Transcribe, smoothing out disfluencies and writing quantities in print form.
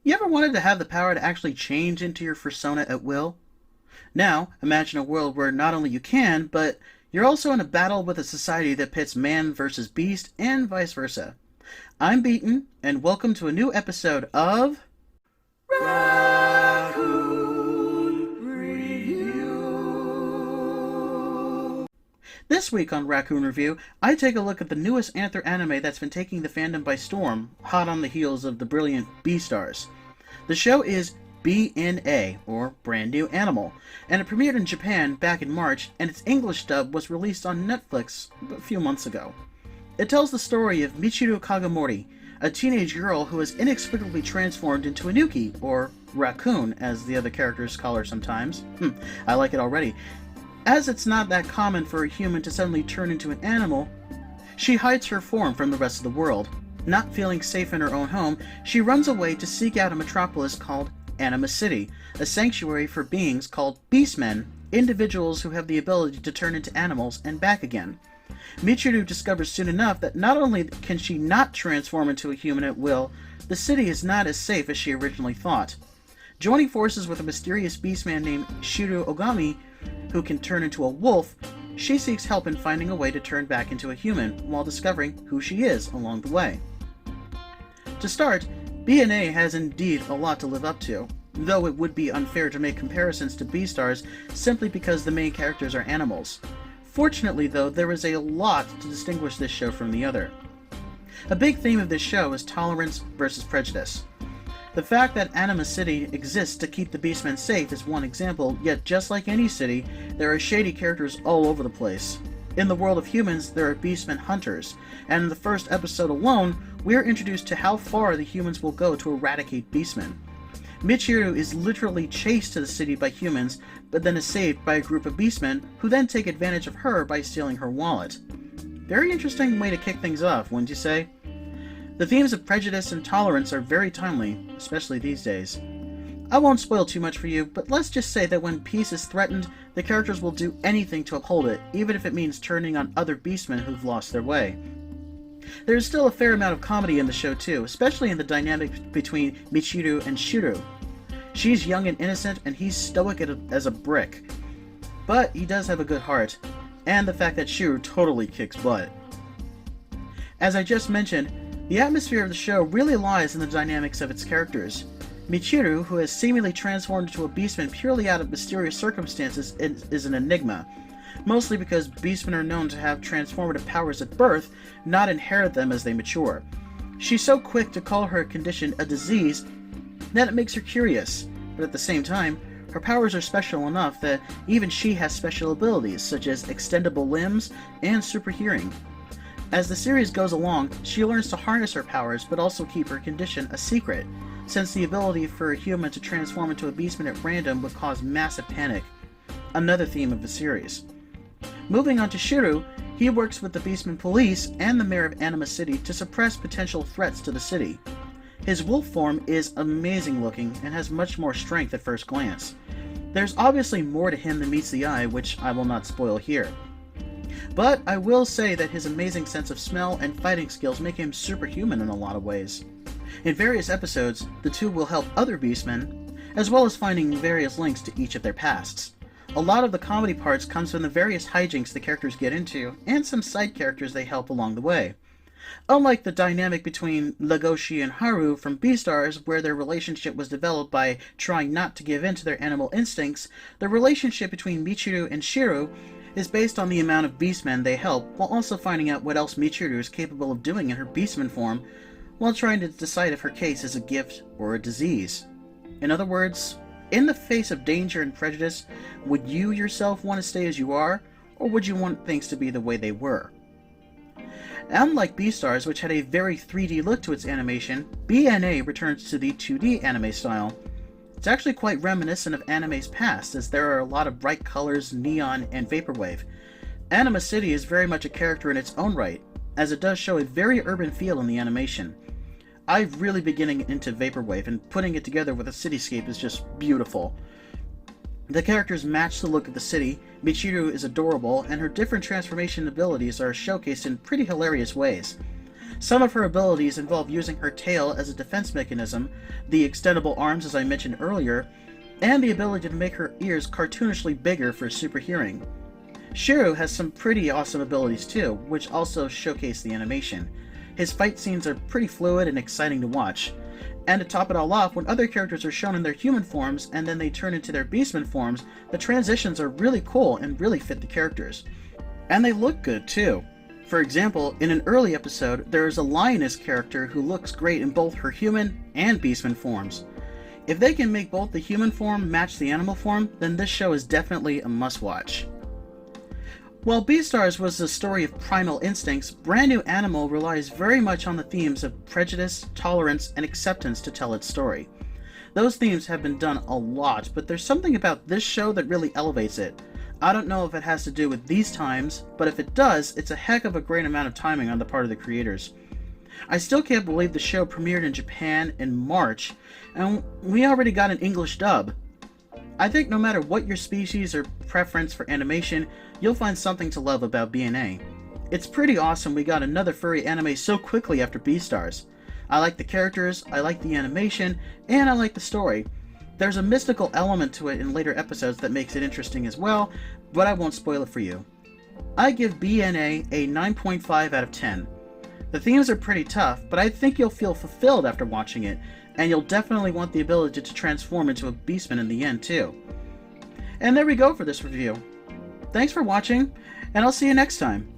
You ever wanted to have the power to actually change into your persona at will? Now, imagine a world where not only you can, but you're also in a battle with a society that pits man versus beast and vice versa. I'm Beaton, and welcome to a new episode of Raccoon Review. This week on Raccoon Review, I take a look at the newest Anther anime that's been taking the fandom by storm, hot on the heels of the brilliant Beastars. The show is BNA, or Brand New Animal, and it premiered in Japan back in March, and its English dub was released on Netflix a few months ago. It tells the story of Michiru Kagamori, a teenage girl who is inexplicably transformed into a tanuki, or Raccoon, as the other characters call her sometimes. I like it already. As it's not that common for a human to suddenly turn into an animal, she hides her form from the rest of the world. Not feeling safe in her own home, she runs away to seek out a metropolis called Anima City, a sanctuary for beings called beastmen, individuals who have the ability to turn into animals and back again. Michiru discovers soon enough that not only can she not transform into a human at will, the city is not as safe as she originally thought. Joining forces with a mysterious beastman named Shiru Ogami, who can turn into a wolf, she seeks help in finding a way to turn back into a human while discovering who she is along the way. To start, BNA has indeed a lot to live up to, though it would be unfair to make comparisons to Beastars simply because the main characters are animals. Fortunately, though, there is a lot to distinguish this show from the other. A big theme of this show is tolerance versus prejudice. The fact that Anima City exists to keep the beastmen safe is one example, yet just like any city, there are shady characters all over the place. In the world of humans, there are beastmen hunters, and in the first episode alone, we are introduced to how far the humans will go to eradicate beastmen. Michiru is literally chased to the city by humans, but then is saved by a group of beastmen who then take advantage of her by stealing her wallet. Very interesting way to kick things off, wouldn't you say? The themes of prejudice and tolerance are very timely, especially these days. I won't spoil too much for you, but let's just say that when peace is threatened, the characters will do anything to uphold it, even if it means turning on other beastmen who've lost their way. There is still a fair amount of comedy in the show too, especially in the dynamic between Michiru and Shiru. She's young and innocent, and he's stoic as a brick. But he does have a good heart, and the fact that Shiru totally kicks butt. As I just mentioned, the atmosphere of the show really lies in the dynamics of its characters. Michiru, who has seemingly transformed into a beastman purely out of mysterious circumstances, is an enigma. Mostly because beastmen are known to have transformative powers at birth, not inherit them as they mature. She's so quick to call her condition a disease that it makes her curious, but at the same time, her powers are special enough that even she has special abilities, such as extendable limbs and super hearing. As the series goes along, she learns to harness her powers, but also keep her condition a secret, since the ability for a human to transform into a beastman at random would cause massive panic. Another theme of the series. Moving on to Shiru, he works with the Beastman police and the mayor of Anima City to suppress potential threats to the city. His wolf form is amazing looking and has much more strength at first glance. There's obviously more to him than meets the eye, which I will not spoil here. But I will say that his amazing sense of smell and fighting skills make him superhuman in a lot of ways. In various episodes, the two will help other beastmen, as well as finding various links to each of their pasts. A lot of the comedy parts comes from the various hijinks the characters get into, and some side characters they help along the way. Unlike the dynamic between Legoshi and Haru from Beastars, where their relationship was developed by trying not to give in to their animal instincts, the relationship between Michiru and Shiru is based on the amount of beastmen they help, while also finding out what else Michiru is capable of doing in her beastman form, while trying to decide if her case is a gift or a disease. In other words, in the face of danger and prejudice, would you yourself want to stay as you are, or would you want things to be the way they were? Unlike Beastars, which had a very 3D look to its animation, BNA returns to the 2D anime style. It's actually quite reminiscent of anime's past, as there are a lot of bright colors, neon, and vaporwave. Anima City is very much a character in its own right, as it does show a very urban feel in the animation. I'm really beginning into vaporwave, and putting it together with a cityscape is just beautiful. The characters match the look of the city, Michiru is adorable, and her different transformation abilities are showcased in pretty hilarious ways. Some of her abilities involve using her tail as a defense mechanism, the extendable arms as I mentioned earlier, and the ability to make her ears cartoonishly bigger for super hearing. Shiro has some pretty awesome abilities too, which also showcase the animation. His fight scenes are pretty fluid and exciting to watch. And to top it all off, when other characters are shown in their human forms and then they turn into their beastman forms, the transitions are really cool and really fit the characters. And they look good too. For example, in an early episode, there is a lioness character who looks great in both her human and beastman forms. If they can make both the human form match the animal form, then this show is definitely a must-watch. While Beastars was a story of primal instincts, Brand New Animal relies very much on the themes of prejudice, tolerance, and acceptance to tell its story. Those themes have been done a lot, but there's something about this show that really elevates it. I don't know if it has to do with these times, but if it does, it's a heck of a great amount of timing on the part of the creators. I still can't believe the show premiered in Japan in March, and we already got an English dub. I think no matter what your species or preference for animation, you'll find something to love about BNA. It's pretty awesome we got another furry anime so quickly after Beastars. I like the characters, I like the animation, and I like the story. There's a mystical element to it in later episodes that makes it interesting as well, but I won't spoil it for you. I give BNA a 9.5 out of 10. The themes are pretty tough, but I think you'll feel fulfilled after watching it, and you'll definitely want the ability to transform into a beastman in the end too. And there we go for this review. Thanks for watching, and I'll see you next time.